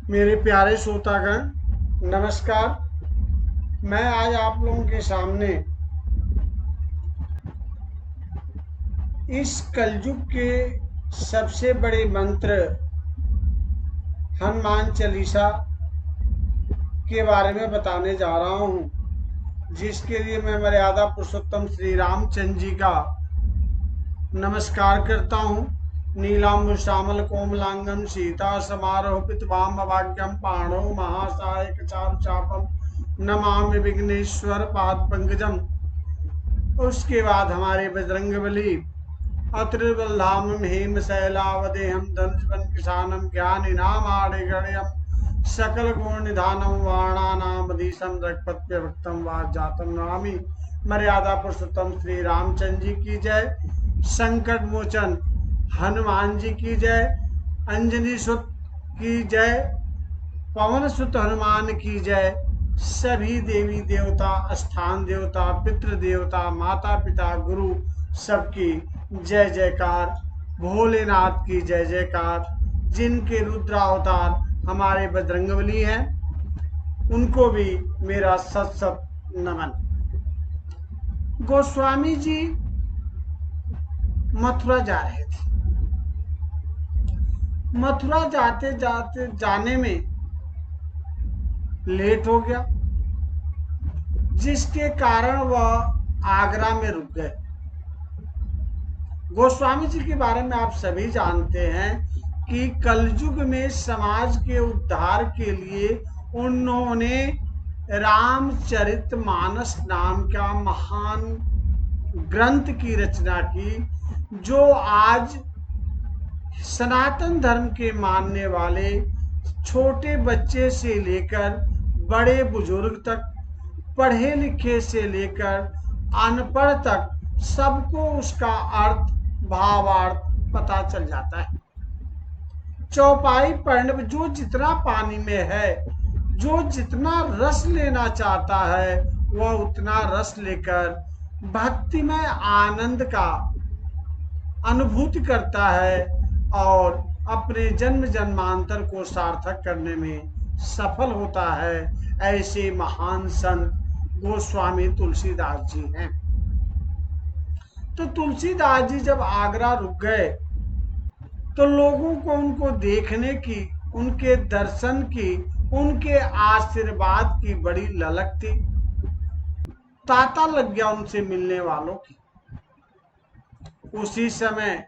मेरे प्यारे श्रोतागण नमस्कार। मैं आज आप लोगों के सामने इस कलयुग के सबसे बड़े मंत्र हनुमान चालीसा के बारे में बताने जा रहा हूँ, जिसके लिए मैं मर्यादा पुरुषोत्तम श्री रामचंद्र जी का नमस्कार करता हूँ। नीलांबु श्यामल कोमलांगम सीता समारोह पितवाम भाग्यम पाणो महासायक चारु चापम नमामि विघ्नेश्वर पाद पंकजम। उसके बाद हमारे बजरंगबली अत्रिवल्लाम हेम शैलावदेहम धनुष्वन किसानम ज्ञान इनाम आड़ेगण्यम सकल गुण निधानम वाणानामधीशम रघुपत्य भक्तम वाजातम नमामि। मर्यादा पुरुषोत्तम श्री रामचंद्र जी की जय। संकट मोचन हनुमान जी की जय। अंजनी सुत की जय। पवन सुत हनुमान की जय। सभी देवी देवता, स्थान देवता, पितृ देवता, माता पिता, गुरु सबकी जय जयकार। भोलेनाथ की जय जयकार। जिनके रुद्रावतार हमारे बजरंगबली हैं, उनको भी मेरा सत सत नमन। गोस्वामी जी मथुरा जा रहे थे। मथुरा जाते जाते जाने में लेट हो गया, जिसके कारण वह आगरा में रुक गए। गोस्वामी जी के बारे में आप सभी जानते हैं कि कलयुग में समाज के उद्धार के लिए उन्होंने रामचरितमानस नाम का महान ग्रंथ की रचना की, जो आज सनातन धर्म के मानने वाले छोटे बच्चे से लेकर बड़े बुजुर्ग तक, पढ़े लिखे से लेकर अनपढ़ तक सबको उसका अर्थ भावार्थ पता चल जाता है। चौपाई पढ़ने जो जितना पानी में है, जो जितना रस लेना चाहता है, वह उतना रस लेकर भक्तिमय आनंद का अनुभूति करता है और अपने जन्म जन्मांतर को सार्थक करने में सफल होता है। ऐसे महान संत गोस्वामी तुलसीदास जी हैं। तो तुलसीदास जी जब आगरा रुक गए तो लोगों को उनको देखने की, उनके दर्शन की, उनके आशीर्वाद की बड़ी ललक थी। तांता लग गया उनसे मिलने वालों की। उसी समय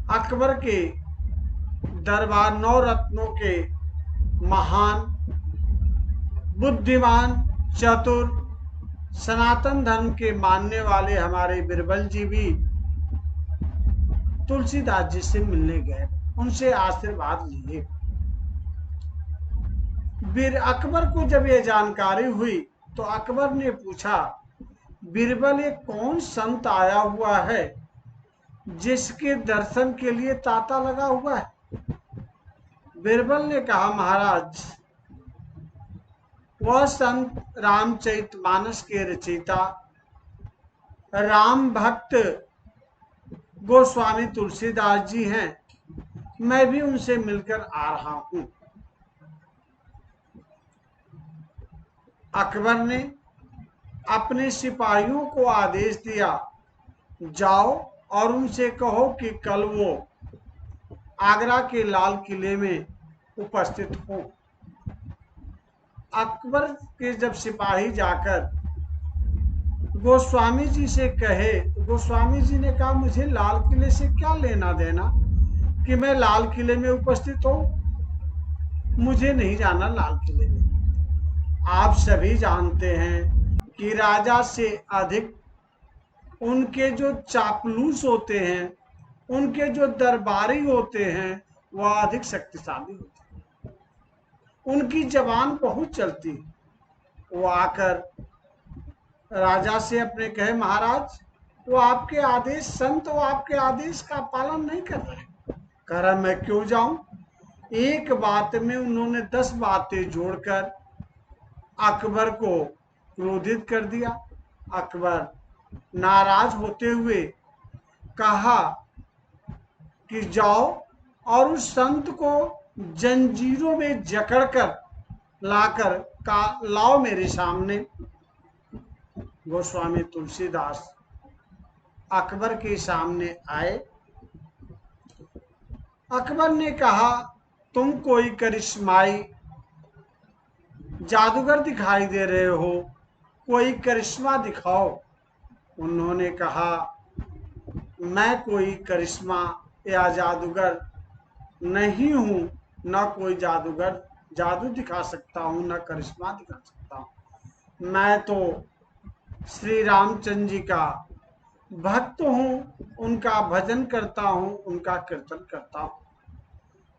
अकबर के दरबार नवरत्नों के महान, बुद्धिमान, चतुर, सनातन धर्म के मानने वाले हमारे बिरबल जी भी तुलसीदास जी से मिलने गए, उनसे आशीर्वाद लिए। अकबर को जब यह जानकारी हुई तो अकबर ने पूछा, बिरबल ये कौन संत आया हुआ है जिसके दर्शन के लिए तांता लगा हुआ है? बिरबल ने कहा, महाराज वह संत रामचरितमानस के रचयिता राम भक्त गोस्वामी तुलसीदास जी हैं। मैं भी उनसे मिलकर आ रहा हूं। अकबर ने अपने सिपाहियों को आदेश दिया, जाओ और उनसे कहो कि कल वो आगरा के लाल किले में उपस्थित हो। अकबर के जब सिपाही जाकर गोस्वामी जी से कहे, गोस्वामी जी ने कहा, मुझे लाल किले से क्या लेना देना कि मैं लाल किले में उपस्थित हूं, मुझे नहीं जाना लाल किले में। आप सभी जानते हैं कि राजा से अधिक उनके जो चापलूस होते हैं, उनके जो दरबारी होते हैं, वह अधिक शक्तिशाली होते हैं। उनकी जबान बहुत चलती है। वो आकर राजा से अपने कहे, महाराज वो आपके आदेश, संत वो आपके आदेश का पालन नहीं कर रहे। कह रहा, मैं क्यों जाऊं? एक बात में उन्होंने 10 बातें जोड़कर अकबर को क्रोधित कर दिया। अकबर नाराज होते हुए कहा कि जाओ और उस संत को जंजीरों में जकड़कर लाकर का लाओ मेरे सामने। गोस्वामी तुलसीदास अकबर के सामने आए। अकबर ने कहा, तुम कोई करिश्माई जादूगर दिखाई दे रहे हो, कोई करिश्मा दिखाओ। उन्होंने कहा, मैं कोई करिश्मा या जादूगर नहीं हूं, न कोई जादूगर जादू दिखा सकता हूं, न करिश्मा दिखा सकता हूं। मैं तो श्री रामचंद्र जी का भक्त हूं, उनका भजन करता हूं, उनका कीर्तन करता हूं।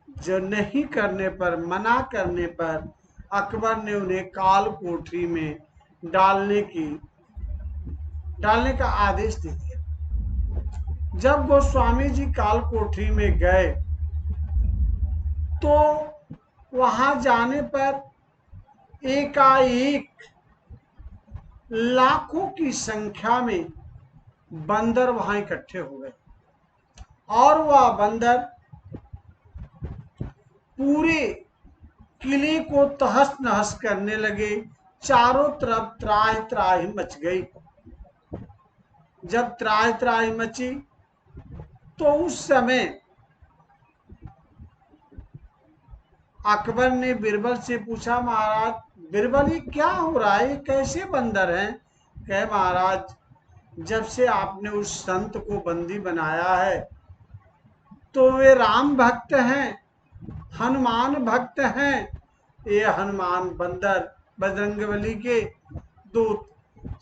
जो नहीं करने पर, मना करने पर अकबर ने उन्हें काल कोठरी में डालने का आदेश दे दिया। जब गोस्वामी जी काल कोठरी में गए तो वहां जाने पर एकाएक लाखों की संख्या में बंदर वहां इकट्ठे हो गए और वह बंदर पूरे किले को तहस नहस करने लगे। चारों तरफ त्राहि त्राहि मच गई। जब त्राहि त्राहि मची तो उस समय अकबर ने बिरबल से पूछा, महाराज बिरबल ये क्या हो रहा है, ये कैसे बंदर हैं? कहे, महाराज जब से आपने उस संत को बंदी बनाया है तो वे राम भक्त हैं, हनुमान भक्त हैं। ये हनुमान बंदर बजरंगबली के दूत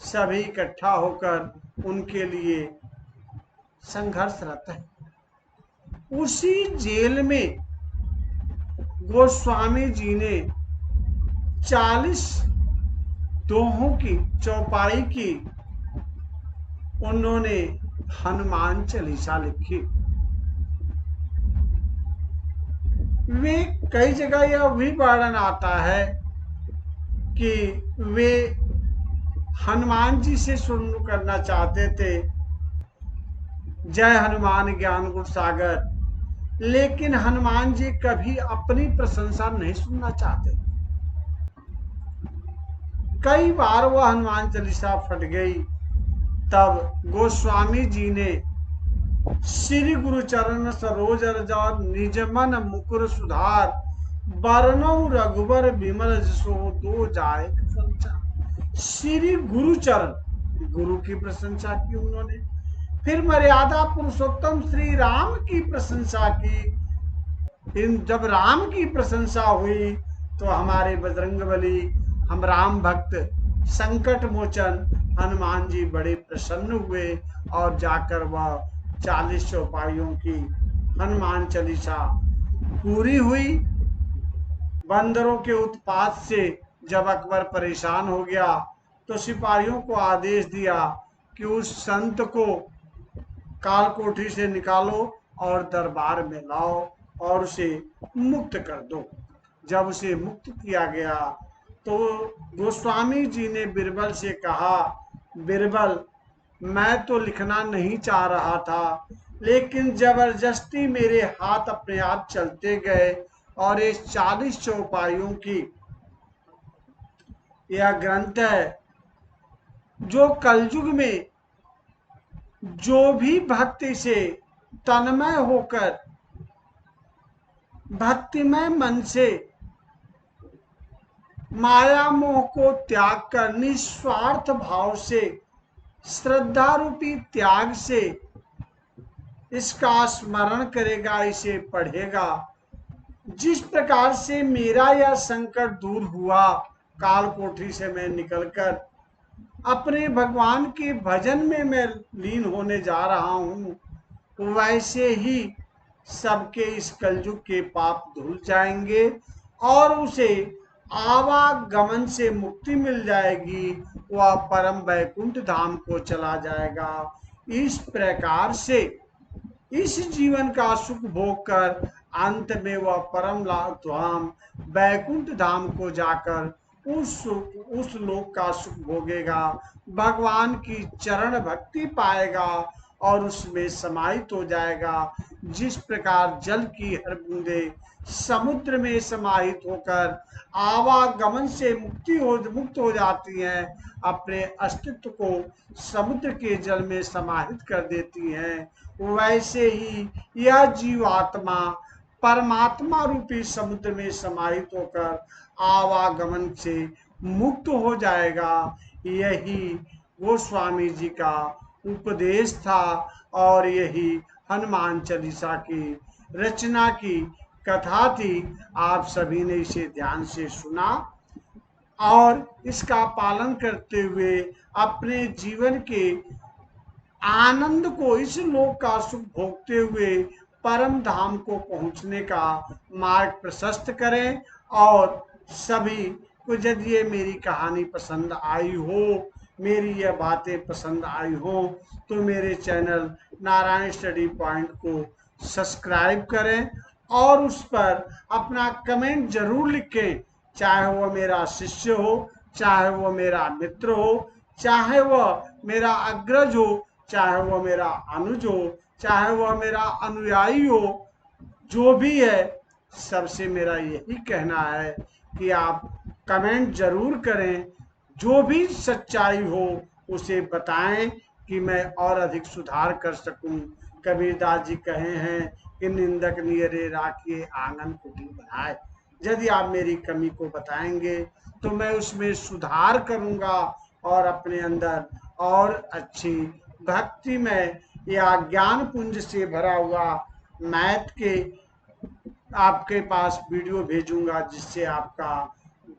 सभी इकट्ठा होकर उनके लिए संघर्षरत है। उसी जेल में गोस्वामी जी ने 40 दोहों की चौपाई की, उन्होंने हनुमान चालीसा लिखी। वे कई जगह यह भी वर्णन आता है कि वे हनुमान जी से शुरू करना चाहते थे, जय हनुमान ज्ञान गुण सागर, लेकिन हनुमान जी कभी अपनी प्रशंसा नहीं सुनना चाहते। कई बार वह हनुमान चालीसा फट गई। तब गोस्वामी जी ने श्री गुरु चरण सरोज रज निज मन मुकुर सुधार, बरनौ रघुबर विमल जसो दो जाए संचार। श्री गुरु चरण, गुरु की प्रशंसा की उन्होंने। फिर मर्यादा पुरुषोत्तम श्री राम की प्रशंसा की। जब राम की प्रशंसा हुई तो हमारे बजरंगबली, हम राम भक्त संकट मोचन हनुमान जी बड़े प्रसन्न हुए और जाकर वह 40 चौपाइयों की हनुमान चालीसा पूरी हुई। बंदरों के उत्पात से जब अकबर परेशान हो गया तो सिपाहियों को आदेश दिया कि उस संत को काल कोठरी से निकालो और दरबार में लाओ और उसे मुक्त कर दो। जब उसे मुक्त किया गया तो गोस्वामी जी ने बिरबल से कहा, बिरबल मैं तो लिखना नहीं चाह रहा था, लेकिन जबरदस्ती मेरे हाथ अपने आप चलते गए और इस 40 चौपाइयों की यह ग्रंथ है जो कलयुग में जो भी भक्ति से तन्मय होकर भक्तिमय मन से माया मोह को त्याग कर निस्वार्थ भाव से श्रद्धा रूपी त्याग से इसका स्मरण करेगा, इसे पढ़ेगा, जिस प्रकार से मेरा यह संकट दूर हुआ, काल कोठरी से मैं निकलकर अपने भगवान के भजन में मैं लीन होने जा रहा हूँ, वैसे ही सबके इस कलयुग के पाप धुल जाएंगे और उसे आवागमन से मुक्ति मिल जाएगी, वह परम वैकुंठ धाम को चला जाएगा। इस प्रकार से इस जीवन का सुख भोग कर अंत में वह परम धाम वैकुंठ धाम को जाकर उस लोक का सुख भोगेगा, भगवान की चरण भक्ति पाएगा और उसमें समाहित हो जाएगा। जिस प्रकार जल की हर बूंदे समुद्र में समाहित होकर आवागमन से मुक्त हो जाती हैं, अपने अस्तित्व को समुद्र के जल में समाहित कर देती हैं, वैसे ही यह जीवात्मा परमात्मा रूपी समुद्र में समाहित होकर आवागमन से मुक्त हो जाएगा। यही गोस्वामी जी का उपदेश था और यही हनुमान चालीसा की रचना की कथा थी। आप सभी ने इसे ध्यान से सुना और इसका पालन करते हुए अपने जीवन के आनंद को, इस लोक का सुख भोगते हुए परम धाम को पहुंचने का मार्ग प्रशस्त करें। और सभी को यदि ये मेरी कहानी पसंद आई हो, मेरी यह बातें पसंद आई हो, तो मेरे चैनल नारायण स्टडी पॉइंट को सब्सक्राइब करें और उस पर अपना कमेंट जरूर लिखें, चाहे वह मेरा शिष्य हो, चाहे वह मेरा मित्र हो, चाहे वह मेरा अग्रज हो, चाहे वह मेरा अनुज हो, चाहे वह मेरा अनुयायी हो, जो भी है, सबसे मेरा यही कहना है कि आप कमेंट जरूर करें, जो भी सच्चाई हो उसे बताएं कि मैं और अधिक सुधार कर सकूं। कबीरदास जी कहे हैं कि निंदक नियरे राखिए आंगन कुटी बनाए। यदि आप मेरी कमी को बताएंगे तो मैं उसमें सुधार करूंगा और अपने अंदर और अच्छी भक्ति में या ज्ञान पुंज से भरा हुआ मैथ के आपके पास वीडियो भेजूंगा, जिससे आपका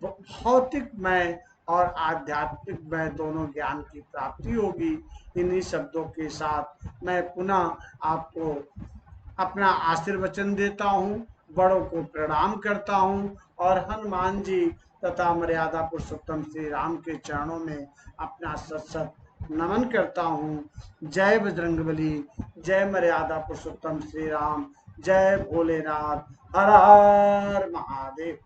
भौतिक में और आध्यात्मिक में दोनों ज्ञान की प्राप्ति होगी। इन्हीं शब्दों के साथ मैं पुनः आपको अपना आशीर्वचन देता हूँ, बड़ों को प्रणाम करता हूँ और हनुमान जी तथा मर्यादा पुरुषोत्तम श्री राम के चरणों में अपना सत नमन करता हूँ। जय बजरंगबली, जय मर्यादा पुरुषोत्तम श्री राम, जय भोलेनाथ, हर हर महादेव।